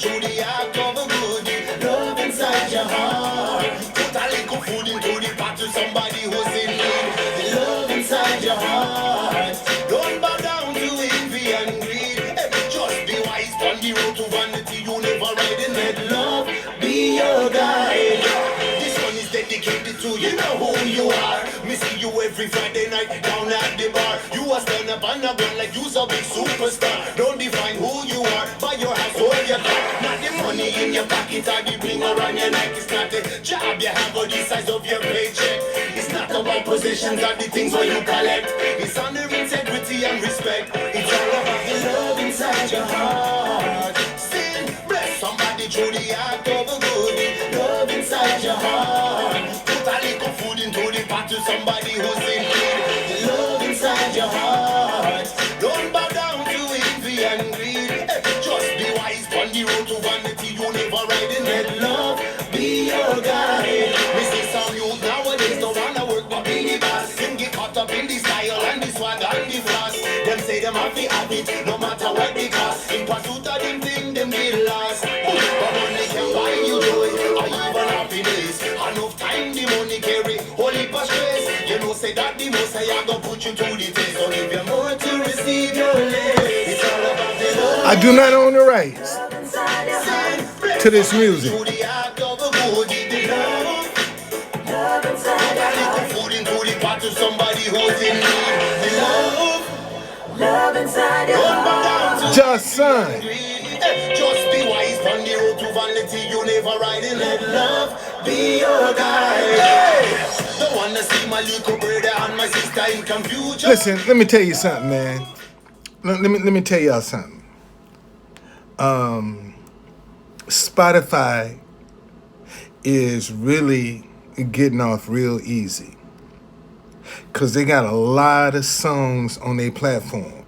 through the act of a good. Love inside your heart. Put a little food into the pot to somebody who's in need. Love inside your heart. Don't bow down to envy and greed. Just be wise on the road to vanity. You never ride in let love be your guide. This one is dedicated to you know who you are. Me see you every Friday night down at the bar. You are stand up on the ground like you's a big superstar. Don't define who you are by your house or your car. Not the money in your pocket or the bling around your neck. It's not the job you have or the size of your paycheck. It's not about possessions or the things where you collect. It's honor, integrity and respect. It's all about the love inside your heart. Still bless somebody through the act of a good. Love inside your heart. Put a little food into the pot to somebody who's in need. Love inside your heart. Don't bow down to envy and greed. Just be wise on the road to vanity. You never ride in let love be your guide. We see some youth nowadays don't wanna work but be the boss. Them get caught up in the style and the swag and the floss. Them say them have to have it no matter what they cost. In pursuit of them thing them get lost. But money can buy you joy or even happiness. Enough time the money carry holy for stress. You know say that the most I gonna put you to the test. So if you're more to receive your less. It's all about the love. I do not own the rights to this music. To the act of a good the love inside your heart. Food into the pot to somebody who's in need. The love inside your heart. Just son. Just be wise on the road to vanity. You never ride in let love be your guide. Hey! Don't wanna see my little brother and my sister in confusion. Listen, let me tell you something, man. Let me tell y'all something. Spotify is really getting off real easy because they got a lot of songs on their platform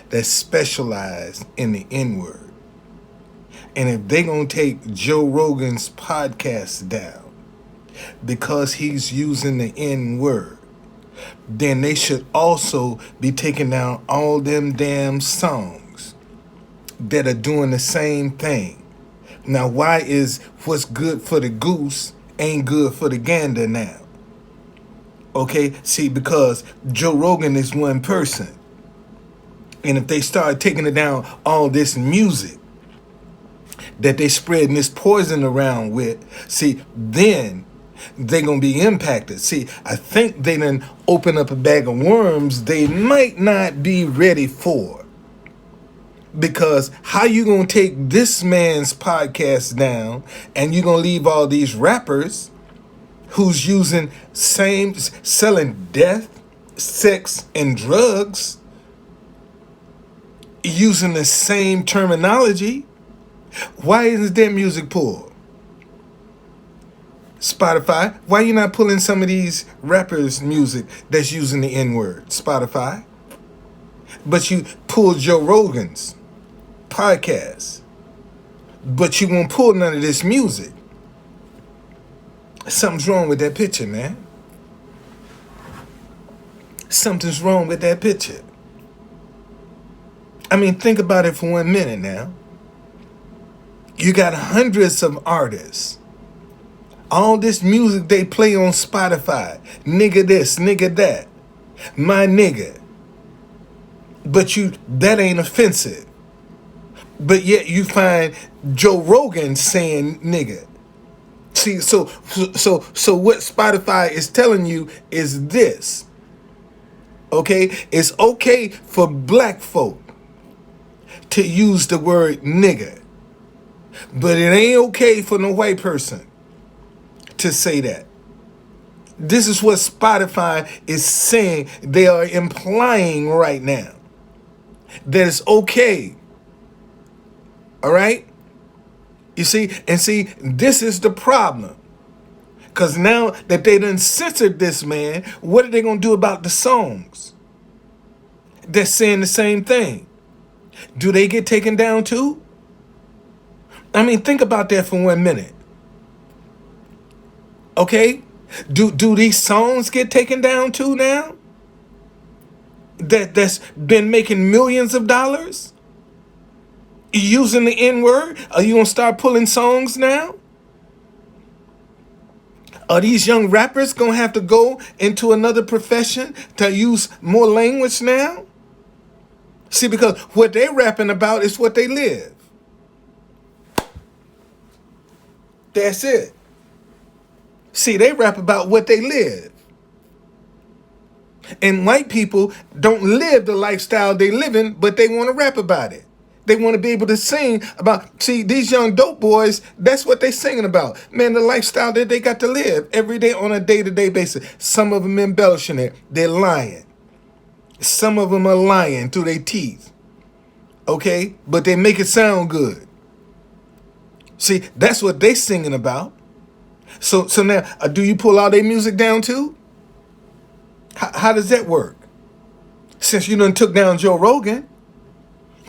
that specialize in the N-word. And if they gonna take Joe Rogan's podcast down because he's using the N-word, then they should also be taking down all them damn songs that are doing the same thing. Now, why is what's good for the goose ain't good for the gander now? Okay, see, because Joe Rogan is one person. And if they start taking it down all this music that they spreading this poison around with, see, then they're going to be impacted. See, I think they done open up a bag of worms they might not be ready for. Because how you going to take this man's podcast down and you going to leave all these rappers who's using selling death, sex, and drugs, using the same terminology? Why isn't their music pulled? Spotify, why you not pulling some of these rappers' music that's using the N-word? Spotify. But you pull Joe Rogan's podcast. But you won't pull none of this music. Something's wrong with that picture, man. Something's wrong with that picture. I mean, think about it for 1 minute now. You got hundreds of artists. All this music they play on Spotify. Nigga this, nigga that. My nigga. But that ain't offensive. But yet you find Joe Rogan saying nigga. See, so what Spotify is telling you is this. Okay? It's okay for black folk to use the word nigga. But it ain't okay for no white person to say that. This is what Spotify is saying. They are implying right now that it's okay. All right? You see? And see, this is the problem. Because now that they done censored this man, what are they going to do about the songs that's saying the same thing? Do they get taken down too? I mean, think about that for 1 minute. Okay? Do these songs get taken down too now? That's been making millions of dollars? You using the N word? Are you gonna start pulling songs now? Are these young rappers gonna have to go into another profession to use more language now? See, because what they rapping about is what they live. That's it. See, they rap about what they live. And white people don't live the lifestyle they live in, but they want to rap about it. They want to be able to sing about, see, these young dope boys, that's what they singing about. Man, the lifestyle that they got to live every day on a day-to-day basis. Some of them embellishing it. They're lying. Some of them are lying through their teeth. Okay? But they make it sound good. See, that's what they singing about. So now, do you pull all their music down too? How does that work? Since you done took down Joe Rogan.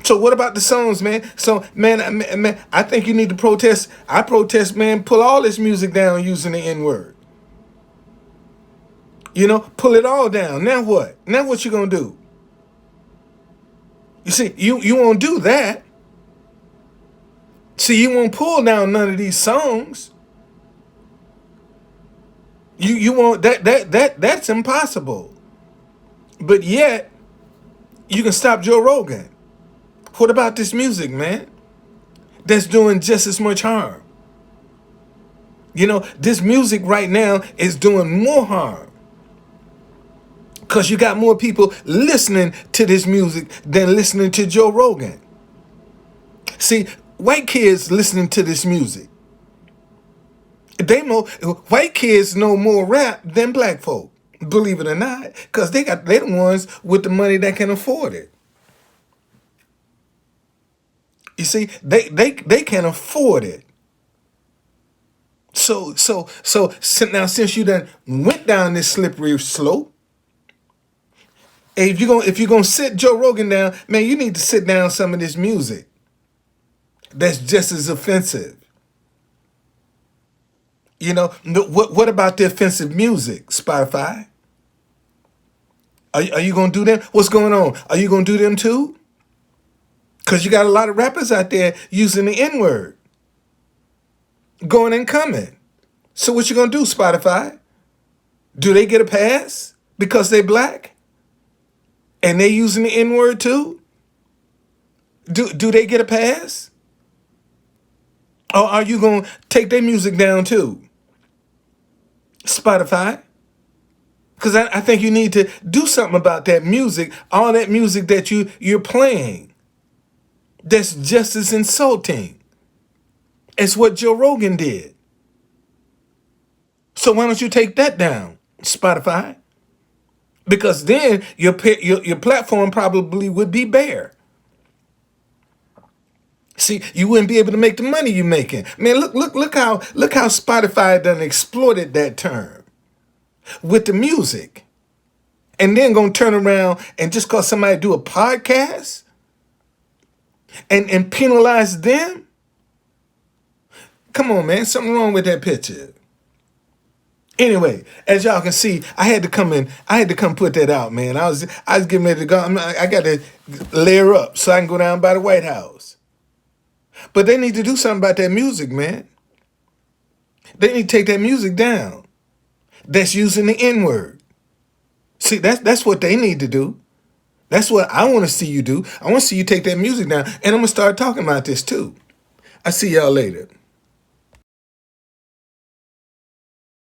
So what about the songs, man? So, man, I think you need to protest. I protest, man, pull all this music down using the N-word. You know, pull it all down. Now what? Now what you gonna do? You see, you won't do that. See, you won't pull down none of these songs. You won't, that's impossible. But yet, you can stop Joe Rogan. What about this music, man? That's doing just as much harm. You know, this music right now is doing more harm. Because you got more people listening to this music than listening to Joe Rogan. See, white kids listening to this music. White kids know more rap than black folk, believe it or not, because they're the ones with the money that can afford it. You see, they can afford it. So now since you done went down this slippery slope, if you're gonna sit Joe Rogan down, man, you need to sit down some of this music that's just as offensive. You know, what about the offensive music, Spotify? Are you gonna do them? What's going on? Are you gonna do them too? Because you got a lot of rappers out there using the N-word, going and coming. So what you gonna do, Spotify? Do they get a pass because they black? And they using the N-word too? Do they get a pass? Or are you gonna take their music down too, Spotify? Because I think you need to do something about that music, all that music that you're playing. That's just as insulting as what Joe Rogan did. So why don't you take that down, Spotify? Because then your platform probably would be bare. See, you wouldn't be able to make the money you're making. Man, look how Spotify done exploited that term with the music. And then gonna turn around and just cause somebody do a podcast and penalize them? Come on, man, something wrong with that picture. Anyway, as y'all can see, I had to come put that out, man. I was getting ready to go. I got to layer up so I can go down by the White House. But they need to do something about that music, man. They need to take that music down. That's using the N-word. See, that's what they need to do. That's what I want to see you do. I want to see you take that music down. And I'm going to start talking about this too. I see y'all later.